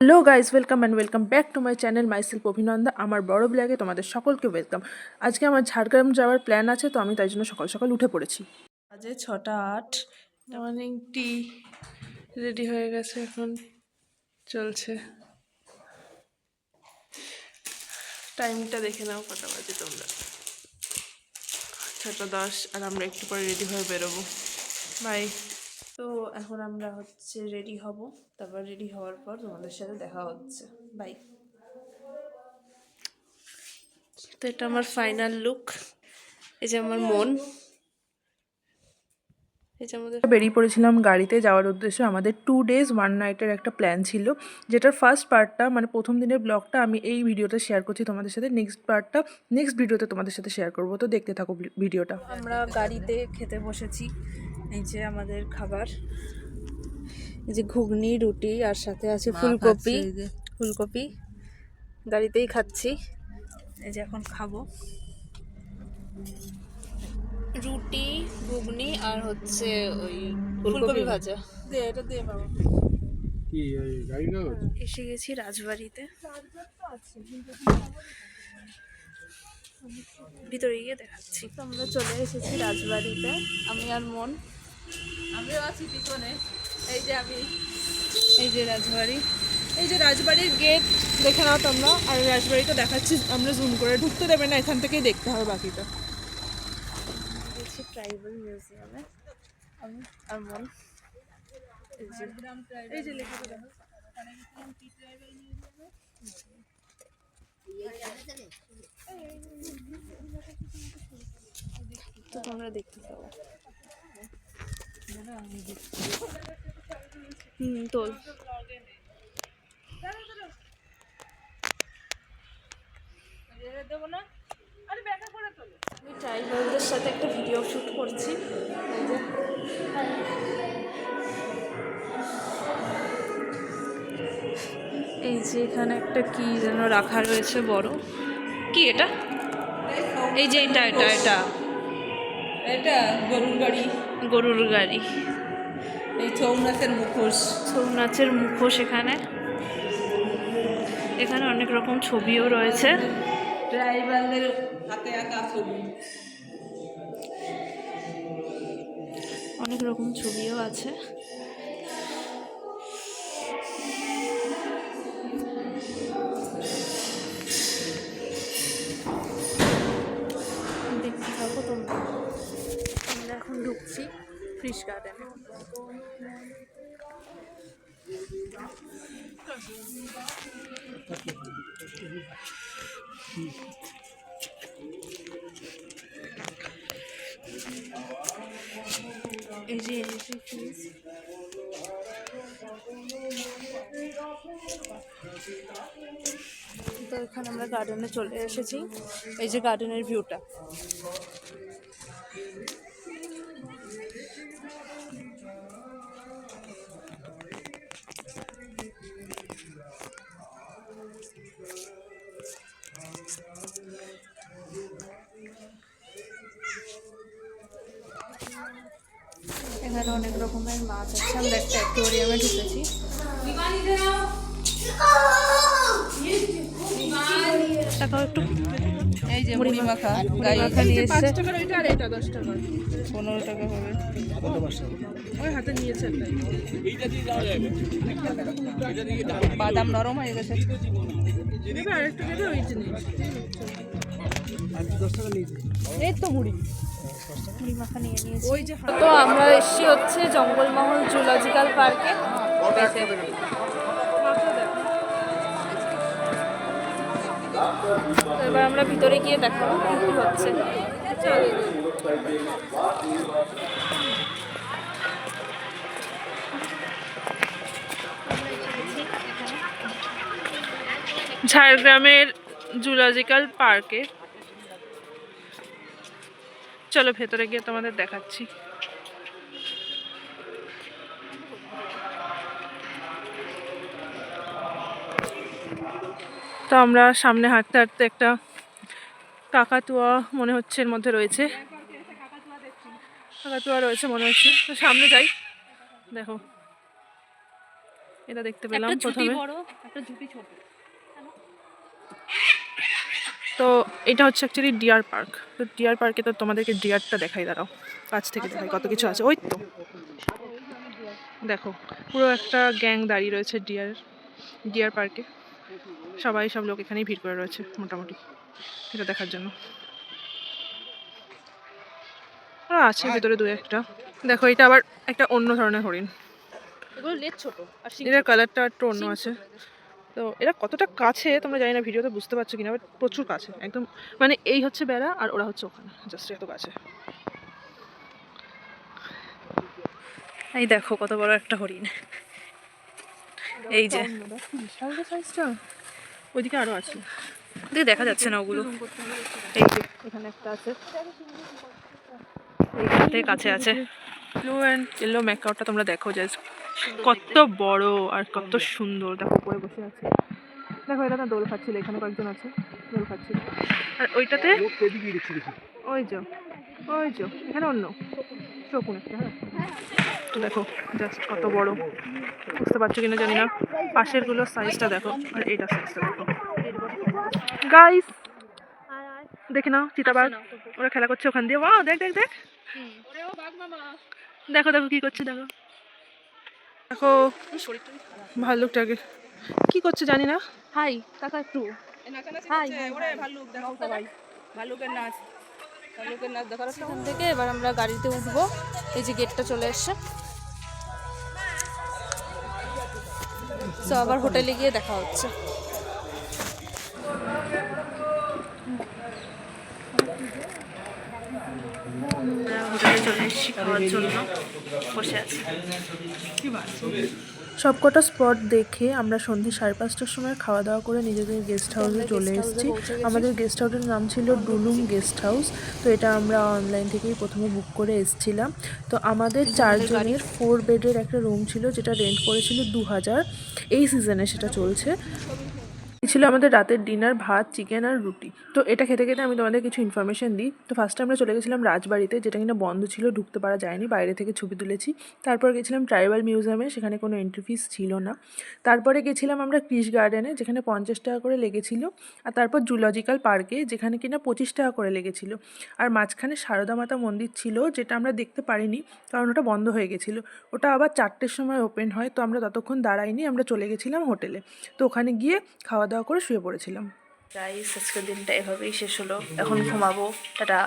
Hello guys, welcome and welcome back to my channel myself Abhinanda. আমার বড় ব্লগে তোমাদের সকলকে ওয়েলকাম। আজকে আমার ঝাড়গ্রাম যাওয়ার প্ল্যান আছে, তো আমি তাই জন্য সকাল সকাল উঠে পড়েছি। আজকে 6টা 8, মর্নিং টি রেডি হয়ে গেছে, এখন চলছে। টাইমটা দেখে নাও কটা বাজে তোমরা। 6টা 10, আর আমরা একটু পরে রেডি হয়ে বেরোবো। বাই। তো এখন আমরা রেডি হব, তারপর রেডি হওয়ার পর তোমাদের সাথে দেখা হচ্ছে। বাই। তো এটা আমার ফাইনাল লুক। এই যে আমার মন, এই যে আমাদের বেরিয়ে পড়েছিলাম গাড়িতে যাওয়ার উদ্দেশ্যে। আমাদের 2 days 1 night-এর একটা প্ল্যান ছিল, যেটার ফার্স্ট পার্টটা মানে প্রথম দিনের ব্লগটা আমি এই ভিডিওতে শেয়ার করছি তোমাদের সাথে। নেক্সট পার্টটা নেক্সট ভিডিওতে তোমাদের সাথে শেয়ার করবো, তো দেখতে থাকো ভিডিওটা। আমরা গাড়িতে খেতে বসেছি। এই যে আমাদের খাবার, এই যে ঘুগনি, রুটি, আর সাথে আছে ফুলকপি গাড়িতেই খাচ্ছি। এই যে এখন খাবো রুটি, ঘুগনি, আর ওই ফুলকপি ভাজা। এটা দিয়ে বাবা কি এই গাড়ি না। এসে গেছি রাজবাড়িতে, ভিতরে গিয়ে দেখাচ্ছি। তো আমরা চলে এসেছি রাজবাড়িতে, আমি আর মন। আমিও আছি পিছনে। এই যে রাজবাড়ি, এই যে রাজবাড়ির গেট দেখে নাও তোমরা। আর রাজবাড়িটা দেখাচ্ছি আমরা জুম করে, ঢুকতে দেবে না, এখান থেকেই দেখতে হবে বাকিটা। ট্রাইবাল মিউজিয়ামে আমি আর মন। এই যে লেখাটা দেখো, তো তোমরা দেখতে পাবো। তোল আমি ট্রাইবালদের সাথে একটা ভিডিও শুট করছি। এই যে এখানে একটা কি যেন রাখা রয়েছে বড়, কি এটা? এই যে এটা গরুর গাড়ি। এই ছৌ নাচের মুখোশ এখানে অনেক রকম ছবিও রয়েছে, ট্রাইবালদের হাতে আঁকা ছবি, অনেক রকম ছবিও আছে। দেখতে থাকো তোমরা। আমরা এখন ঢুকছি ফিশ গার্ডেনে। এই যে এন্ট্রি ফিস। তো এখানে আমরা গার্ডেনে চলে এসেছি। এই যে গার্ডেনের ভিউটা। এখানে অনেক রকমের মাছ আছে। আমরা একটা অ্যাকোয়ারিয়ামে ঢুকেছি। একটু এই যে মুড়ি মাখা নিয়ে এসছে। 5 টাকার ওইটা, আর এটা 10 টাকা, 15 টাকা হবে। ওই হাতে নিয়েছে। বাদাম নরম হয়ে গেছে, আরেকটু দেবে ওই জিনিস। এই তো মুড়ি মাখা নিয়ে নিয়েছি। তো আমরা এসেছি জঙ্গলমহল জুলজিক্যাল পার্কে। তো এবার আমরা ভিতরে গিয়ে দেখাবো কি হচ্ছে। ঝাড়গ্রামের জুলজিক্যাল পার্কে, চলো ভেতরে গিয়ে তোমাদের দেখাচ্ছি। তো আমরা সামনে হাঁটতে হাঁটতে একটা কাকাতুয়া মনে হচ্ছে এর মধ্যে রয়েছে, মনে হচ্ছে। তো সামনে যাই, দেখো এটা দেখতে পেলাম প্রথমে। তো এটা হচ্ছে অ্যাকচুয়ালি ডিয়ার পার্ক। তো ডিয়ার পার্কে তো তোমাদেরকে ডিয়ারটা দেখাই, দাঁড়াও কাছ থেকে দেখাই কত কিছু আছে। ওই তো দেখো পুরো একটা গ্যাং দাঁড়িয়ে রয়েছে ডিয়ার পার্কে। সব লোক এখানেই ভিড় করে রয়েছে মোটামুটি এটা দেখার জন্য। আর আছে ভেতরে দু একটা। দেখো এটা আবার একটা অন্য ধরনের হরিণ, এগুলো লেজ ছোট আর এটার কালারটা একটু অন্য আছে। তো এরা কতটা কাছে তোমরা জানি না ভিডিওতে বুঝতে পারছো কিনা, বাট প্রচুর কাছে একদম, মানে এই হচ্ছে বেড়া আর ওরা হচ্ছে ওখানে, জাস্ট এত কাছে। এই দেখো কত বড় একটা হরিণ, এই যে বিশাল সাইজটা। ওইদিকে আরো আছে, ওদিকে দেখা যাচ্ছে না ওগুলো। এই যে এখানে একটা আছে, এইখানে কাছে আছে। ব্লু অ্যান্ড ইয়েলো ম্যাকাওটা তোমরা দেখো জাস্ট কত বড় আর কত সুন্দর। দেখো উপরে বসে আছে, দেখো এটা না দোল খাচ্ছিল, এখানে কয়েকজন আছে দোল খাচ্ছিল। আর ওইটাতে ওই যে এখানে অন্য শকুন একটা। হ্যাঁ তো দেখো জাস্ট কত বড়, বুঝতে পারছো কিনা জানি না। পাশের গুলো সাইজটা দেখো আর এইটা সাইজটা দেখো গাইস, দেখে নাও চিতাবাঘ, ওরা খেলা করছে ওখান দিয়ে। ওয়াও দেখ দেখ দেখ, দেখো দেখো কি করছে, দেখো দেখো ভাল্লুকটাকে কি করছে জানি না। হাই কাকা একটু হাই। ভাল্লুকের নাচ দেখার এখান থেকে এবার আমরা গাড়িতে উঠবো। এই যে গেটটা চলে এসছে, তো আবার হোটেলে গিয়ে দেখা হচ্ছে। হোটেলে চলে এসেছি খাওয়ার জন্য, বসে আছি। সবকটা স্পট দেখে আমরা সন্ধ্যে 5:30টার সময় খাওয়া দাওয়া করে নিজেদের গেস্ট হাউসে চলে এসেছি। আমাদের গেস্ট হাউসের নাম ছিল ডুলুং গেস্ট হাউস। তো এটা আমরা অনলাইন থেকেই প্রথমে বুক করে এসেছিলাম। তো আমাদের 4 জনের 4 বেডের একটা রুম ছিল, যেটা রেন্ট করেছিল 2000। এই সিজনে সেটা চলছে। ছিল আমাদের রাতের ডিনার, ভাত, চিকেন আর রুটি। তো এটা খেতে খেতে আমি তোমাদের কিছু ইনফরমেশন দিই। তো ফার্স্টে আমরা চলে গেছিলাম রাজবাড়িতে, যেটা কিনা বন্ধ ছিল, ঢুকতে পারা যায়নি, বাইরে থেকে ছবি তুলেছি। তারপর গেছিলাম ট্রাইবাল মিউজিয়ামে, সেখানে কোনো এন্ট্রি ফিস ছিল না। তারপরে গেছিলাম আমরা কৃষ গার্ডেনে, যেখানে 50 টাকা করে লেগেছিল। আর তারপর জুলজিক্যাল পার্কে, যেখানে কিনা 25 টাকা করে লেগেছিল। আর মাঝখানে সারদা মাতা মন্দির ছিল, যেটা আমরা দেখতে পারিনি কারণ ওটা বন্ধ হয়ে গেছিলো। ওটা আবার 4টের সময় ওপেন হয়, তো আমরা ততক্ষণ দাঁড়াইনি, আমরা চলে গেছিলাম হোটেলে। তো ওখানে গিয়ে খাওয়া দাওয়া করে শুয়ে পড়েছিলাম। গাইস আজকের দিনটা এভাবেই শেষ হলো, এখন ঘুমাবো, টাটা।